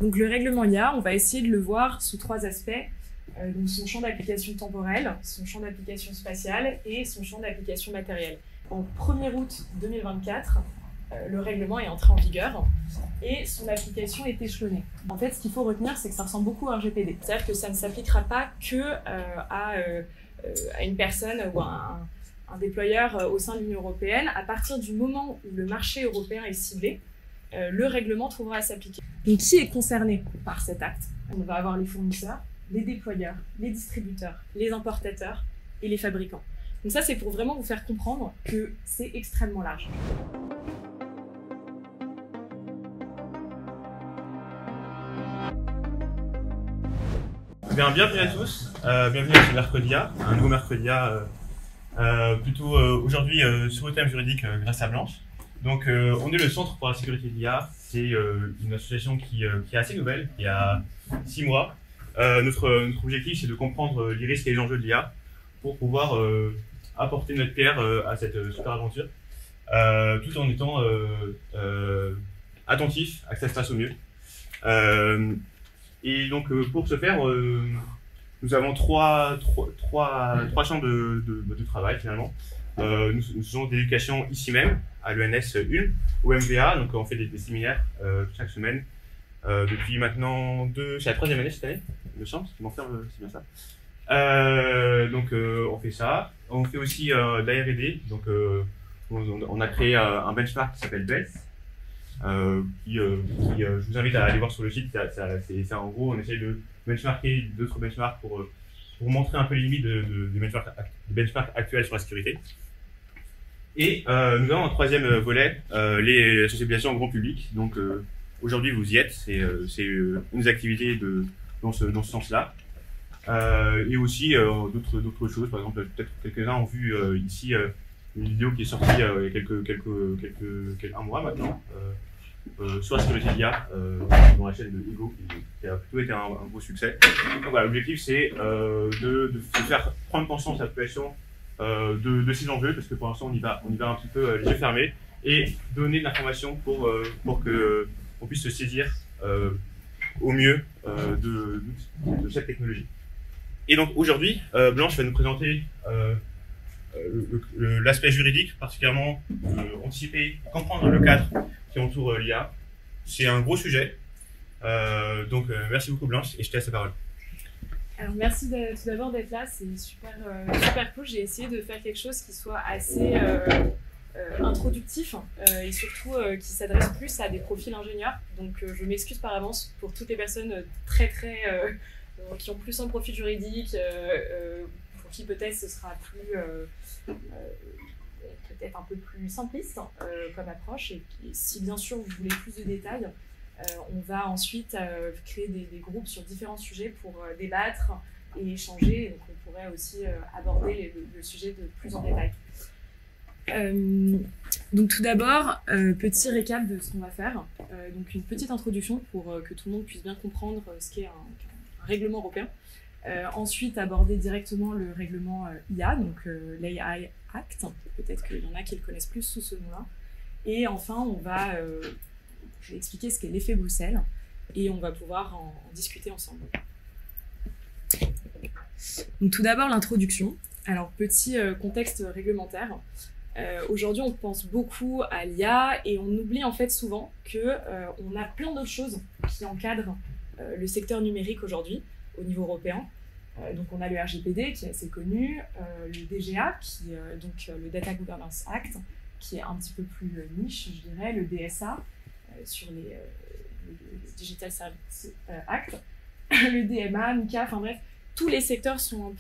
Donc le règlement IA, on va essayer de le voir sous trois aspects. Donc son champ d'application temporel, son champ d'application spatial et son champ d'application matériel. En 1er août 2024, le règlement est entré en vigueur et son application est échelonnée. En fait, ce qu'il faut retenir, c'est que ça ressemble beaucoup à un RGPD. C'est-à-dire que ça ne s'appliquera pas que à une personne ou à un déployeur au sein de l'Union européenne. À partir du moment où le marché européen est ciblé, le règlement trouvera à s'appliquer. Donc, qui est concerné par cet acte? On va avoir les fournisseurs, les déployeurs, les distributeurs, les importateurs et les fabricants. Donc ça, c'est pour vraiment vous faire comprendre que c'est extrêmement large. Bienvenue à tous, bienvenue à ce Mercredia, un nouveau Mercredia aujourd'hui sur le thème juridique grâce à Blanche. Donc on est le Centre pour la sécurité de l'IA, c'est une association qui est assez nouvelle, qui a 6 mois. Notre objectif, c'est de comprendre les risques et les enjeux de l'IA pour pouvoir apporter notre pierre à cette super aventure, tout en étant attentif à que ça se passe au mieux. Et donc pour ce faire, nous avons trois champs de travail finalement. Nous faisons des éducations ici même, à l'ENS Ulm, au MVA, donc on fait des séminaires chaque semaine. Depuis maintenant c'est la 3e année cette année, il me semble, c'est bien ça. Donc on fait ça. On fait aussi de la R&D, donc on a créé un benchmark qui s'appelle BELS. Je vous invite à aller voir sur le site. C'est en gros, on essaye de benchmarker d'autres benchmarks pour montrer un peu les limites des benchmarks actuels sur la sécurité. Et nous avons un 3e volet, les sensibilisations au grand public. Donc aujourd'hui vous y êtes, c'est une activité dans ce sens-là. Et aussi d'autres choses, par exemple peut-être quelques-uns ont vu ici une vidéo qui est sortie il y a un mois maintenant, sur la sécurité de l'IA dans la chaîne de Ego, qui a plutôt été un gros succès. Donc voilà, l'objectif c'est de faire prendre conscience à la population de ces enjeux, parce que pour l'instant on y va un petit peu les yeux fermés, et donner de l'information pour qu'on puisse se saisir au mieux de cette technologie. Et donc aujourd'hui, Blanche va nous présenter l'aspect juridique, particulièrement anticiper, comprendre le cadre qui entoure l'IA. C'est un gros sujet. Donc merci beaucoup Blanche, et je te laisse la parole. Alors merci tout d'abord d'être là, c'est super cool. J'ai essayé de faire quelque chose qui soit assez introductif et surtout qui s'adresse plus à des profils ingénieurs. Donc je m'excuse par avance pour toutes les personnes qui ont plus un profil juridique, pour qui peut-être ce sera peut-être un peu plus simpliste comme approche. Et si bien sûr vous voulez plus de détails, on va ensuite créer des groupes sur différents sujets pour débattre et échanger. Donc on pourrait aussi aborder le sujet de plus en détail. Donc tout d'abord, petit récap de ce qu'on va faire. Donc une petite introduction pour que tout le monde puisse bien comprendre ce qu'est un règlement européen. Ensuite, aborder directement le règlement IA, donc l'AI Act. Peut-être qu'il y en a qui le connaissent plus sous ce nom-là. Et enfin, je vais expliquer ce qu'est l'effet Bruxelles et on va pouvoir en discuter ensemble. Donc tout d'abord, l'introduction. Alors, petit contexte réglementaire. Aujourd'hui, on pense beaucoup à l'IA et on oublie en fait souvent qu'on a plein d'autres choses qui encadrent le secteur numérique aujourd'hui au niveau européen. Donc on a le RGPD qui est assez connu, le DGA, donc le Data Governance Act, qui est un petit peu plus niche, je dirais, le DSA sur le Digital Services Act, le DMA, MiCA, enfin bref, tous les secteurs sont un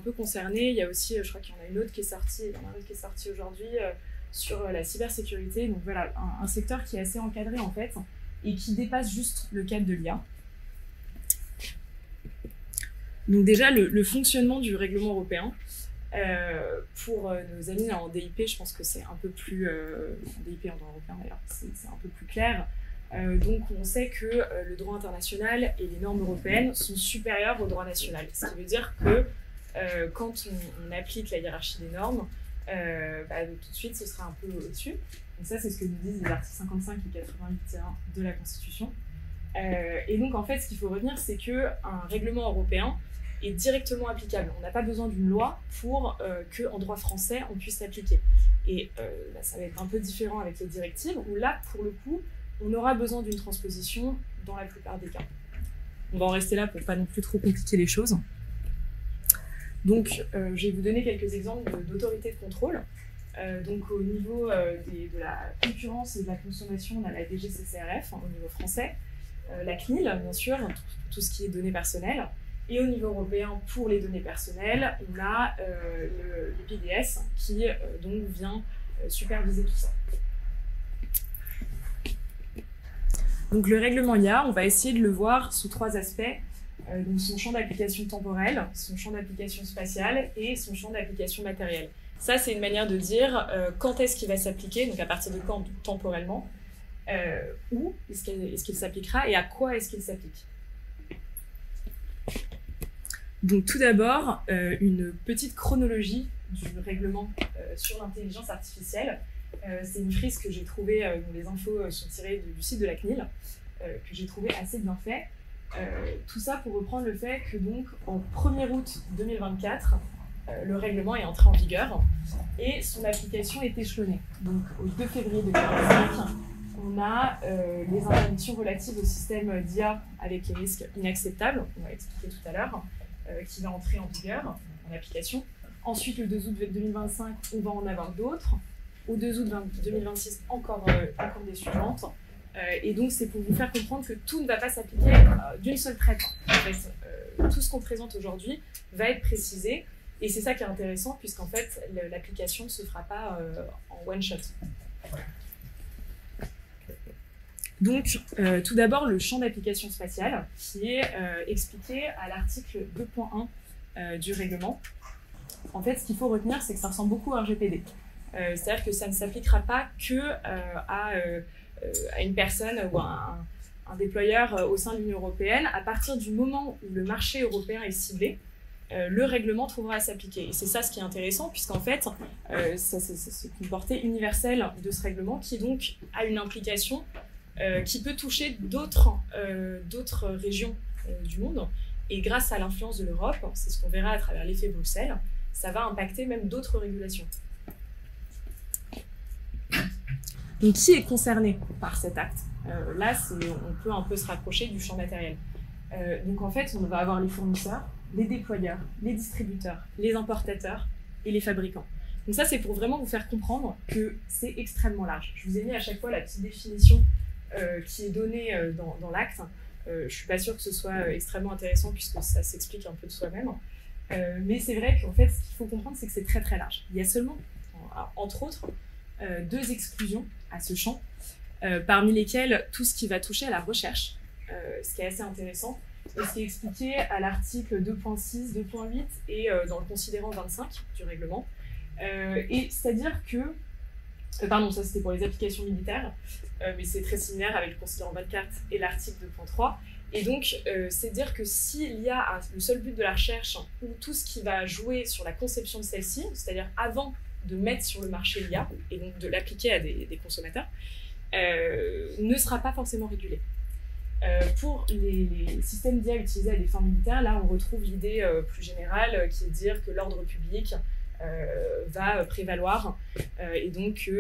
peu concernés. Il y a aussi, je crois qu'il y en a une autre qui est sortie aujourd'hui sur la cybersécurité. Donc voilà, un secteur qui est assez encadré en fait et qui dépasse juste le cadre de l'IA. Donc déjà, le fonctionnement du règlement européen, pour nos amis en DIP, je pense que c'est un peu plus, en DIP en droit européen d'ailleurs, c'est un peu plus clair. Donc on sait que le droit international et les normes européennes sont supérieures au droit national. Ce qui veut dire que quand on applique la hiérarchie des normes, tout de suite ce sera un peu au-dessus. Donc ça c'est ce que nous disent les articles 55 et 88.1 de la Constitution. Et donc, en fait, ce qu'il faut retenir, c'est qu'un règlement européen est directement applicable. On n'a pas besoin d'une loi pour qu'en droit français, on puisse l'appliquer. Et là, ça va être un peu différent avec les directives, où là, pour le coup, on aura besoin d'une transposition dans la plupart des cas. On va en rester là pour pas non plus trop compliquer les choses. Donc, je vais vous donner quelques exemples d'autorités de contrôle. Donc, au niveau de la concurrence et de la consommation, on a la DGCCRF, au niveau français, la CNIL, bien sûr, tout ce qui est données personnelles. Et au niveau européen, pour les données personnelles, on a le PDS qui donc vient superviser tout ça. Donc le règlement IA, on va essayer de le voir sous 3 aspects. Donc son champ d'application temporel, son champ d'application spatial et son champ d'application matériel. Ça, c'est une manière de dire quand est-ce qu'il va s'appliquer, donc à partir de quand temporellement, où est-ce qu'il s'appliquera et à quoi est-ce qu'il s'applique. Donc tout d'abord, une petite chronologie du règlement sur l'intelligence artificielle. C'est une frise que j'ai trouvée, dont les infos sont tirées du site de la CNIL, que j'ai trouvé assez bien fait. Tout ça pour reprendre le fait que donc en 1er août 2024, le règlement est entré en vigueur et son application est échelonnée. Donc au 2 février 2025, on a les interdictions relatives au système d'IA avec les risques inacceptables, on va expliquer tout à l'heure, qui va entrer en vigueur en application. Ensuite, le 2 août 2025, on va en avoir d'autres. Au 2 août 2026, encore des suivantes. Et donc, c'est pour vous faire comprendre que tout ne va pas s'appliquer d'une seule traite. En fait, tout ce qu'on présente aujourd'hui va être précisé. Et c'est ça qui est intéressant, puisqu'en fait, l'application ne se fera pas en one shot. Donc, tout d'abord, le champ d'application spatiale, qui est expliqué à l'article 2.1 du règlement. En fait, ce qu'il faut retenir, c'est que ça ressemble beaucoup à un RGPD. C'est-à-dire que ça ne s'appliquera pas que à une personne ou à un déployeur au sein de l'Union européenne. À partir du moment où le marché européen est ciblé, le règlement trouvera à s'appliquer. Et c'est ça ce qui est intéressant, puisqu'en fait, c'est une portée universelle de ce règlement qui donc a une implication qui peut toucher d'autres régions du monde. Et grâce à l'influence de l'Europe, c'est ce qu'on verra à travers l'effet Bruxelles, ça va impacter même d'autres régulations. Donc, qui est concerné par cet acte? Là, on peut un peu se rapprocher du champ matériel. Donc, en fait, on va avoir les fournisseurs, les déployeurs, les distributeurs, les importateurs et les fabricants. Donc ça, c'est pour vraiment vous faire comprendre que c'est extrêmement large. Je vous ai mis à chaque fois la petite définition qui est donnée dans l'acte. Je ne suis pas sûre que ce soit extrêmement intéressant puisque ça s'explique un peu de soi-même. Mais c'est vrai qu'en fait, ce qu'il faut comprendre, c'est que c'est très très large. Il y a seulement, entre autres, 2 exclusions à ce champ, parmi lesquelles tout ce qui va toucher à la recherche, ce qui est assez intéressant, et ce qui est expliqué à l'article 2.6, 2.8 et dans le considérant 25 du règlement. Et c'est-à-dire que, pardon, ça c'était pour les applications militaires, mais c'est très similaire avec le considérant 24 et l'article 2.3. Et donc, c'est dire que s'il y a le seul but de la recherche ou tout ce qui va jouer sur la conception de celle-ci, c'est-à-dire avant de mettre sur le marché l'IA et donc de l'appliquer à des consommateurs, ne sera pas forcément régulé. Pour les systèmes d'IA utilisés à des fins militaires, là on retrouve l'idée plus générale qui est de dire que l'ordre public va prévaloir et donc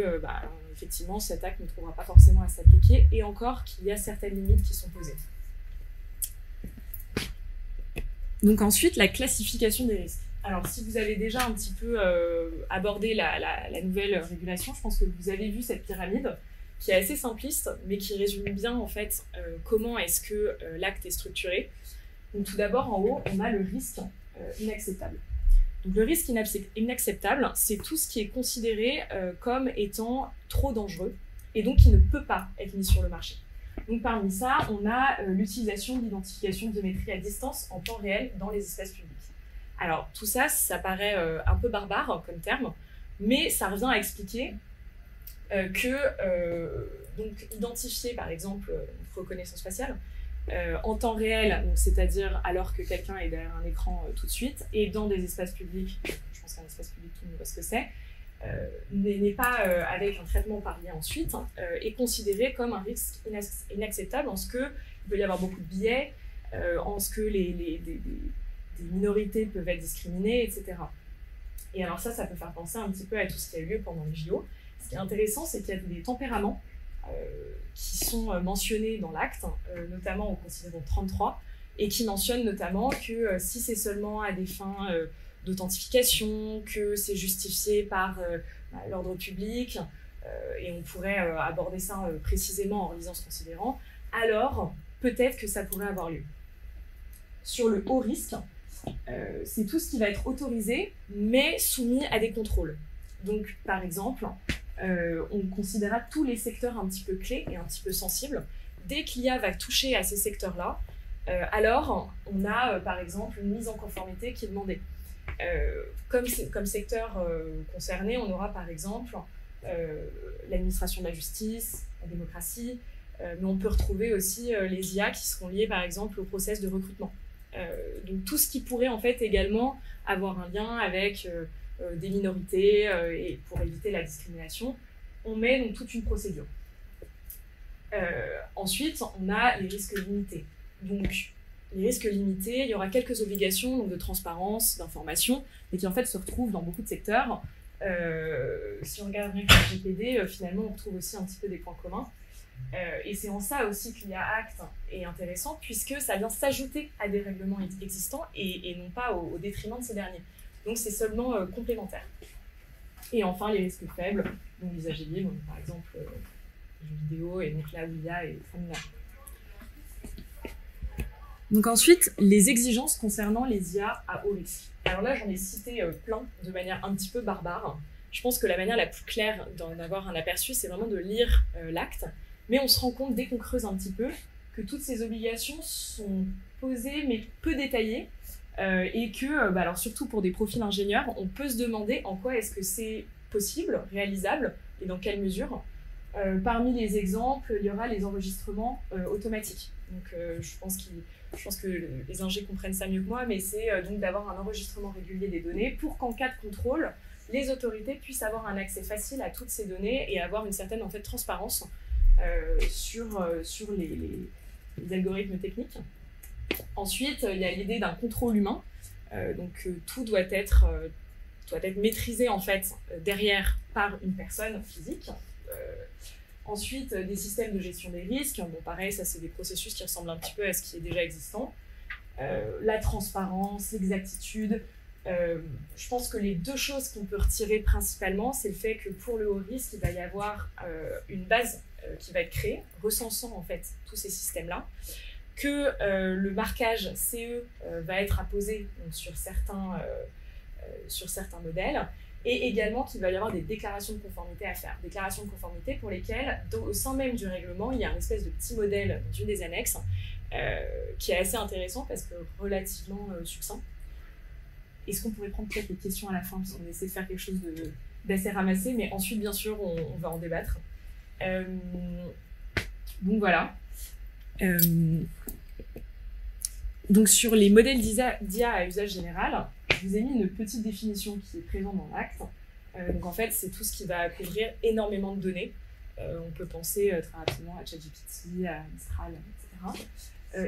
effectivement cet acte ne trouvera pas forcément à s'appliquer et encore qu'il y a certaines limites qui sont posées. Donc ensuite, la classification des risques. Alors si vous avez déjà un petit peu abordé la nouvelle régulation, je pense que vous avez vu cette pyramide qui est assez simpliste, mais qui résume bien en fait comment est-ce que l'acte est structuré. Donc tout d'abord, en haut, on a le risque inacceptable. Donc le risque inacceptable, c'est tout ce qui est considéré comme étant trop dangereux et donc qui ne peut pas être mis sur le marché. Donc parmi ça, on a l'utilisation d'identification de biométrie à distance en temps réel dans les espaces publics. Alors tout ça, ça paraît un peu barbare comme terme, mais ça revient à expliquer donc identifier par exemple reconnaissance faciale en temps réel, c'est-à-dire alors que quelqu'un est derrière un écran tout de suite, et dans des espaces publics, je pense qu'un espace public tout le monde voit ce que c'est, n'est pas avec un traitement par l'IA ensuite, est considéré comme un risque inacceptable en ce qu'il peut y avoir beaucoup de biais, en ce que des minorités peuvent être discriminées, etc. Et alors ça peut faire penser un petit peu à tout ce qui a eu lieu pendant les JO. Ce qui est intéressant, c'est qu'il y a des tempéraments qui sont mentionnés dans l'acte, notamment au considérant 33, et qui mentionnent notamment que si c'est seulement à des fins d'authentification, que c'est justifié par l'ordre public, et on pourrait aborder ça précisément en lisant ce considérant, alors peut-être que ça pourrait avoir lieu. Sur le haut risque, c'est tout ce qui va être autorisé, mais soumis à des contrôles. Donc, par exemple, on considérera tous les secteurs un petit peu clés et un petit peu sensibles. Dès qu'il va toucher à ces secteurs-là, alors on a, par exemple, une mise en conformité qui est demandée. Comme secteur concerné, on aura, par exemple, l'administration de la justice, la démocratie, mais on peut retrouver aussi les IA qui seront liées, par exemple, au process de recrutement. Donc tout ce qui pourrait en fait également avoir un lien avec des minorités et pour éviter la discrimination, on met donc toute une procédure. Ensuite, on a les risques limités. Donc les risques limités, il y aura quelques obligations donc, de transparence, d'information, mais qui en fait se retrouvent dans beaucoup de secteurs. Si on regarde rien que le GPD, finalement on retrouve aussi un petit peu des points communs. Et c'est en ça aussi que l'IA Act est intéressant, puisque ça vient s'ajouter à des règlements existants et non pas au détriment de ces derniers. Donc c'est seulement complémentaire. Et enfin, les risques faibles, donc l'usage libre, par exemple les jeux vidéo, et donc là où l'IA est familière. Donc ensuite, les exigences concernant les IA à haut risque. Alors là, j'en ai cité plein de manière un petit peu barbare. Je pense que la manière la plus claire d'en avoir un aperçu, c'est vraiment de lire l'acte. Mais on se rend compte, dès qu'on creuse un petit peu, que toutes ces obligations sont posées, mais peu détaillées, et que, alors surtout pour des profils ingénieurs, on peut se demander en quoi est-ce que c'est possible, réalisable, et dans quelle mesure. Parmi les exemples, il y aura les enregistrements automatiques. Donc, je pense que les ingés comprennent ça mieux que moi, mais c'est donc d'avoir un enregistrement régulier des données pour qu'en cas de contrôle, les autorités puissent avoir un accès facile à toutes ces données et avoir une certaine en fait, transparence sur les algorithmes techniques. Ensuite, il y a l'idée d'un contrôle humain. Donc, tout doit être maîtrisé en fait, derrière par une personne physique. Ensuite, des systèmes de gestion des risques. Bon, pareil, ça, c'est des processus qui ressemblent un petit peu à ce qui est déjà existant. La transparence, l'exactitude. Je pense que les deux choses qu'on peut retirer principalement, c'est le fait que pour le haut risque, il va y avoir une base qui va être créée, recensant en fait tous ces systèmes-là, que le marquage CE va être apposé donc, sur certains modèles, et également qu'il va y avoir des déclarations de conformité à faire. Déclarations de conformité pour lesquelles, au sein même du règlement, il y a une espèce de petit modèle dans une des annexes qui est assez intéressant parce que relativement succinct. Est-ce qu'on pourrait prendre peut-être les questions à la fin, parce qu'on essaie de faire quelque chose d'assez ramassé, mais ensuite, bien sûr, on va en débattre. Donc voilà. Donc sur les modèles d'IA à usage général, je vous ai mis une petite définition qui est présente dans l'acte. Donc en fait, c'est tout ce qui va couvrir énormément de données. On peut penser très rapidement à ChatGPT, à Mistral, etc.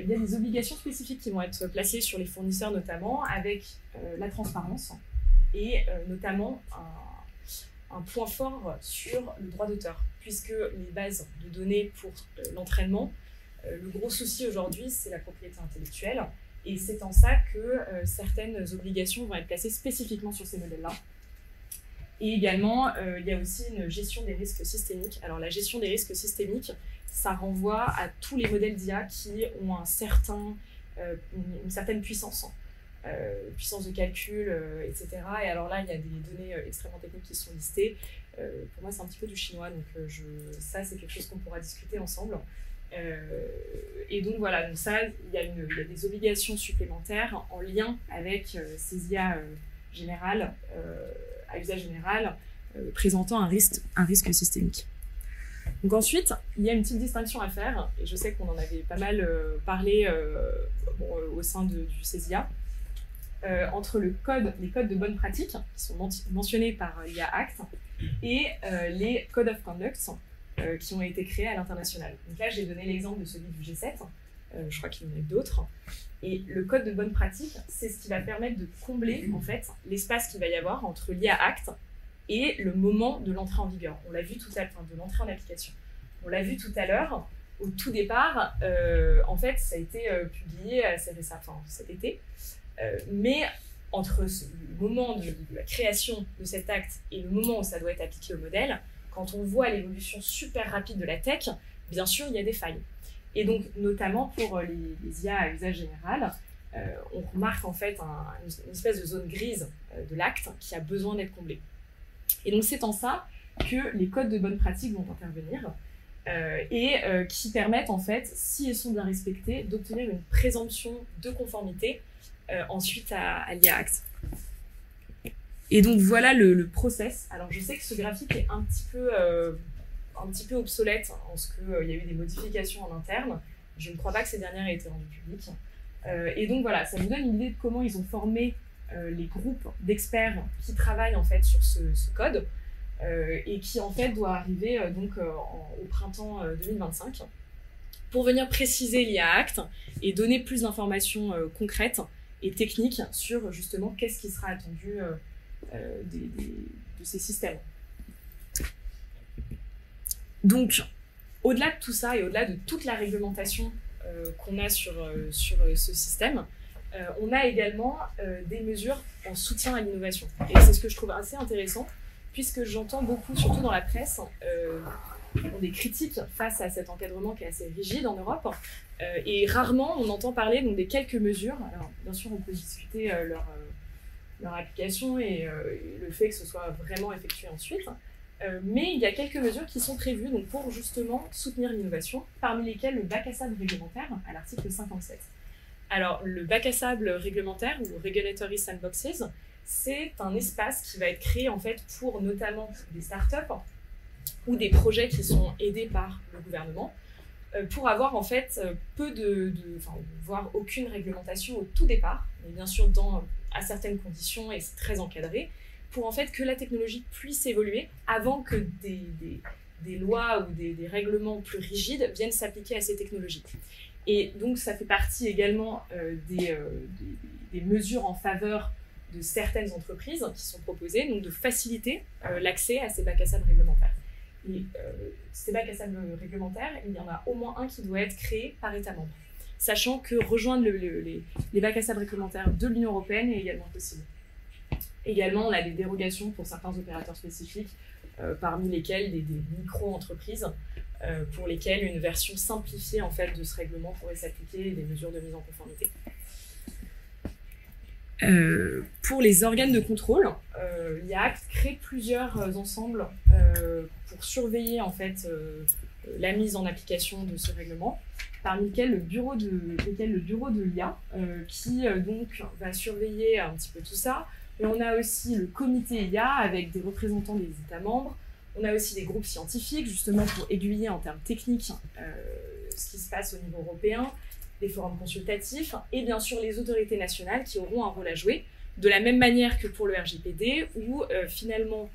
Il y a des obligations spécifiques qui vont être placées sur les fournisseurs notamment, avec la transparence et notamment un point fort sur le droit d'auteur, puisque les bases de données pour l'entraînement, le gros souci aujourd'hui, c'est la propriété intellectuelle, et c'est en ça que certaines obligations vont être placées spécifiquement sur ces modèles-là. Et également, il y a aussi une gestion des risques systémiques. Alors la gestion des risques systémiques, ça renvoie à tous les modèles d'IA qui ont une certaine puissance, puissance de calcul, etc. Et alors là, il y a des données extrêmement techniques qui sont listées. Pour moi, c'est un petit peu du chinois, donc ça, c'est quelque chose qu'on pourra discuter ensemble. Et donc voilà, donc ça, il y a des obligations supplémentaires en lien avec ces IA générales, à usage général, présentant un risque systémique. Donc ensuite, il y a une petite distinction à faire, et je sais qu'on en avait pas mal parlé au sein du CESIA. entre les codes de bonne pratique, qui sont mentionnés par l'IA Act, et les Code of Conduct, qui ont été créés à l'international. Donc là, j'ai donné l'exemple de celui du G7, je crois qu'il y en a d'autres. Et le code de bonne pratique, c'est ce qui va permettre de combler en fait l'espace qu'il va y avoir entre l'IA Act et le moment de l'entrée en vigueur. On l'a vu tout à l'heure, de l'entrée en application. On l'a vu tout à l'heure, au tout départ, en fait, ça a été publié assez récemment, enfin, cet été. Mais entre le moment de la création de cet acte et le moment où ça doit être appliqué au modèle, quand on voit l'évolution super rapide de la tech, bien sûr, il y a des failles. Et donc, notamment pour les IA à usage général, on remarque en fait une espèce de zone grise de l'acte qui a besoin d'être comblée. Et donc, c'est en ça que les codes de bonne pratique vont intervenir et qui permettent en fait, si ils sont bien respectés, d'obtenir une présomption de conformité ensuite à l'IA Act. Et donc voilà le process. Alors je sais que ce graphique est un petit peu obsolète en ce qu'il y a eu des modifications en interne. Je ne crois pas que ces dernières aient été rendues publiques. Et donc voilà, ça nous donne une idée de comment ils ont formé les groupes d'experts qui travaillent en fait sur ce code et qui en fait doit arriver au printemps 2025 pour venir préciser l'IA Act et donner plus d'informations concrètes et techniques sur justement qu'est-ce qui sera attendu de ces systèmes. Donc, au-delà de tout ça et au-delà de toute la réglementation qu'on a sur ce système, on a également des mesures en soutien à l'innovation. Et c'est ce que je trouve assez intéressant, puisque j'entends beaucoup, surtout dans la presse, des critiques face à cet encadrement qui est assez rigide en Europe. Et rarement, on entend parler donc, des quelques mesures. Alors, bien sûr, on peut discuter leur application et le fait que ce soit vraiment effectué ensuite. Mais il y a quelques mesures qui sont prévues donc, pour justement soutenir l'innovation, parmi lesquelles le bac à sable réglementaire à l'article 57. Alors, le bac à sable réglementaire, ou Regulatory Sandboxes, c'est un espace qui va être créé en fait pour notamment des startups ou des projets qui sont aidés par le gouvernement, pour avoir en fait voire aucune réglementation au tout départ, mais bien sûr à certaines conditions et c'est très encadré, pour en fait que la technologie puisse évoluer avant que des lois ou des règlements plus rigides viennent s'appliquer à ces technologies. Et donc ça fait partie également des mesures en faveur de certaines entreprises qui sont proposées, donc de faciliter l'accès à ces bacs à sable réglementaires. Et ces bacs à sable réglementaires, il y en a au moins un qui doit être créé par État membre, sachant que rejoindre les bacs à sable réglementaires de l'Union européenne est également possible. Également, on a des dérogations pour certains opérateurs spécifiques, parmi lesquels des micro-entreprises, pour lesquelles une version simplifiée en fait, de ce règlement pourrait s'appliquer et des mesures de mise en conformité. Pour les organes de contrôle, l'IA Act crée plusieurs ensembles pour surveiller en fait, la mise en application de ce règlement, parmi lesquels le bureau de l'IA qui donc va surveiller un petit peu tout ça. Et on a aussi le comité IA avec des représentants des États membres. On a aussi des groupes scientifiques justement pour aiguiller en termes techniques ce qui se passe au niveau européen, des forums consultatifs et bien sûr les autorités nationales qui auront un rôle à jouer, de la même manière que pour le RGPD où finalement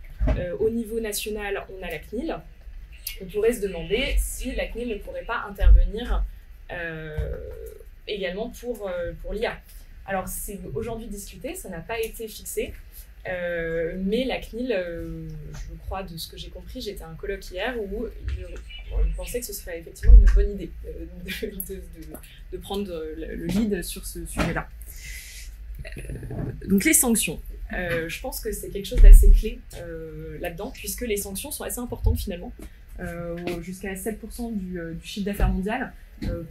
au niveau national on a la CNIL. On pourrait se demander si la CNIL ne pourrait pas intervenir également pour l'IA. Alors c'est aujourd'hui discuté, ça n'a pas été fixé, mais la CNIL, je crois de ce que j'ai compris, j'étais à un colloque hier où il pensait que ce serait effectivement une bonne idée de prendre le lead sur ce sujet-là. Donc les sanctions, je pense que c'est quelque chose d'assez clé là-dedans, puisque les sanctions sont assez importantes finalement, jusqu'à 7% du chiffre d'affaires mondial.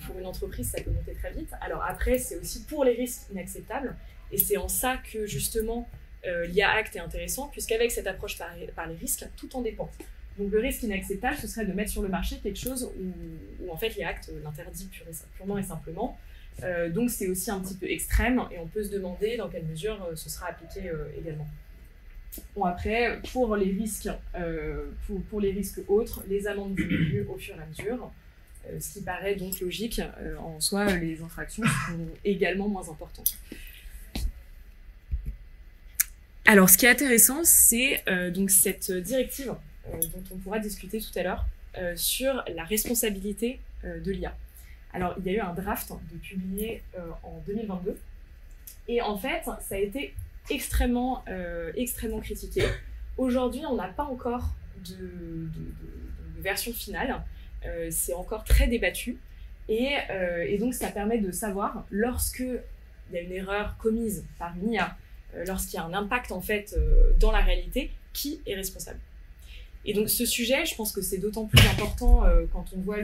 Pour une entreprise, ça peut monter très vite. Alors après, c'est aussi pour les risques inacceptables, et c'est en ça que justement l'IA Act est intéressant, puisqu'avec cette approche par les risques, tout en dépend. Donc le risque inacceptable, ce serait de mettre sur le marché quelque chose où en fait l'IA Act l'interdit purement et simplement. Donc c'est aussi un petit peu extrême, et on peut se demander dans quelle mesure ce sera appliqué également. Bon après, pour les risques autres, les amendes diminuent au fur et à mesure. Ce qui paraît donc logique, en soi, les infractions sont également moins importantes. Alors, ce qui est intéressant, c'est donc cette directive dont on pourra discuter tout à l'heure sur la responsabilité de l'IA. Alors, il y a eu un draft de publié en 2022 et en fait, ça a été extrêmement critiqué. Aujourd'hui, on n'a pas encore de version finale. C'est encore très débattu et donc ça permet de savoir lorsqu'il y a une erreur commise par une IA, lorsqu'il y a un impact en fait dans la réalité, qui est responsable. Et donc ce sujet, je pense que c'est d'autant plus important quand on voit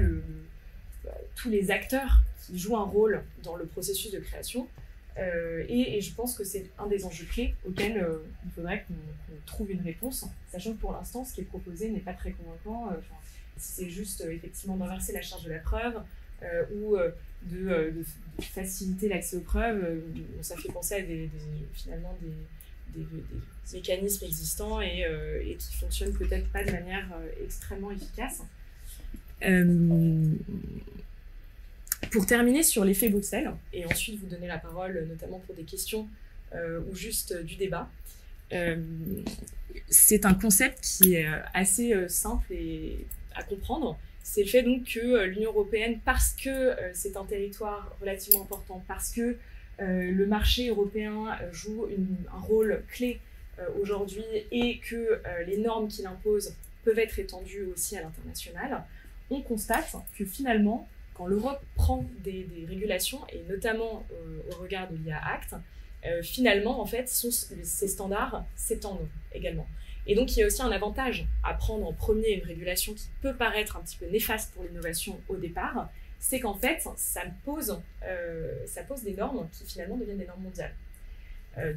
tous les acteurs qui jouent un rôle dans le processus de création. Et je pense que c'est un des enjeux clés auxquels il faudrait qu'on trouve une réponse, sachant que pour l'instant, ce qui est proposé n'est pas très convaincant. Si c'est juste effectivement d'inverser la charge de la preuve ou de faciliter l'accès aux preuves, ça fait penser à finalement des mécanismes existants et qui fonctionnent peut-être pas de manière extrêmement efficace. Pour terminer sur l'effet Bruxelles, et ensuite vous donner la parole notamment pour des questions ou juste du débat, c'est un concept qui est assez simple et à comprendre. C'est le fait donc que l'Union européenne, parce que c'est un territoire relativement important, parce que le marché européen joue un rôle clé aujourd'hui et que les normes qu'il impose peuvent être étendues aussi à l'international, on constate que finalement, quand l'Europe prend des régulations, et notamment au regard de l'IA Act, finalement, en fait, ces standards s'étendent également. Et donc, il y a aussi un avantage à prendre en premier une régulation qui peut paraître un petit peu néfaste pour l'innovation au départ, c'est qu'en fait, ça pose des normes qui finalement deviennent des normes mondiales.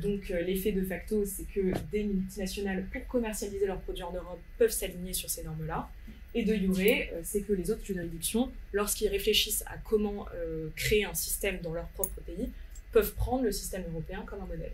Donc, l'effet de facto, c'est que des multinationales, pour commercialiser leurs produits en Europe, peuvent s'aligner sur ces normes-là. Et de jure, c'est que les autres juridictions, lorsqu'ils réfléchissent à comment créer un système dans leur propre pays, peuvent prendre le système européen comme un modèle.